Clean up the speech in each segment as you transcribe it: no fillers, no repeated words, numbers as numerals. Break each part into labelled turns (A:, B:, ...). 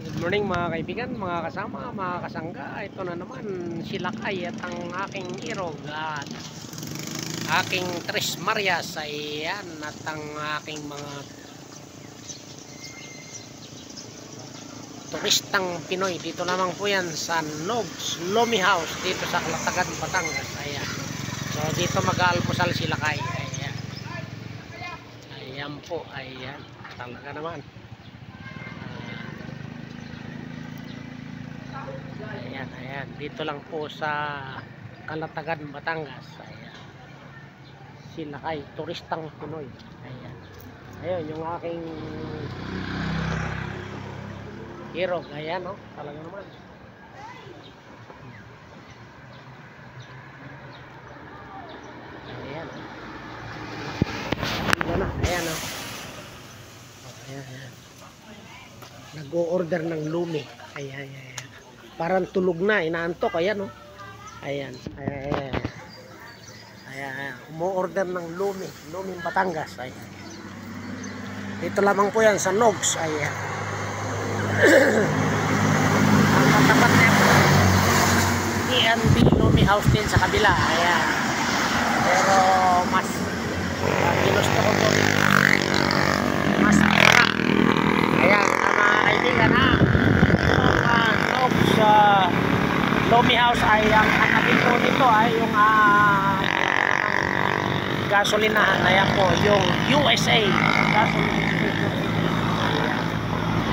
A: Good morning mga kaibigan, mga kasama, mga kasangga. Ito na naman si Lakay at ang aking irog at aking Tres Marias. Ayan, at ang aking mga turistang Pinoy. Dito naman po yan sa Nogs Lomi House dito sa Kalatagan, Batangas. Ayan. So dito mag-aalmusal si Lakay. Ayan. Ayan po, ayan. Talaga naman. Ayan, ayan. Dito lang po sa Kalatagan, Batangas. Ayan. Si Lakay, turistang Pinoy. Ayan. Ayun, yung aking irog. Ayan, oh. Talaga naman. Ayan, oh. Ayan na, ayan, oh. Ayan, ayan. Nag-o-order ng lumi. Ayan, ayan. Parang tulog na, inaantok. Ayan, oh. Ayan, ayan. Ayan, umu-order ng lumi. Luming Batangas. Ayan. Dito lamang po yan sa Nogs. Ayan. Ang katapat na E&B Lumi House din sa kabila. Ayan. Pero mas ginusto ko po mas marap. Ayan, mga kaibigan ha. Ang Nogs Lumi House ay ang katabi po nito ay yung gasolinahan. Ayan po, yung USA gasolinahan.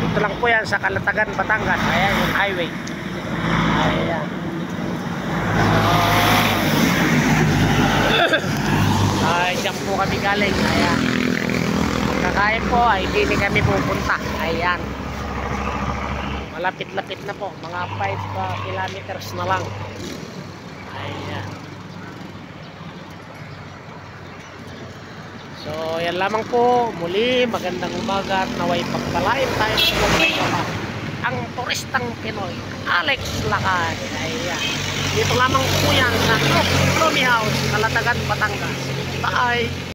A: Dito lang po yan sa Kalatagan, Batangas. Ayan yung highway. Ayan. Ay, dyan po kami galing. Ayan. Kakain po ay hindi kami pupunta. Ayan. Malapit-lapit na po. Mga 5 kilometers na lang. Ayan. So, yan lamang po. Muli, magandang umaga at naway pagpalain tayo ang turistang Pinoy, Alex Lakay. Ayan. Dito lamang po yan sa Nogs Lomi House, Kalatagan, Batangas. Bye!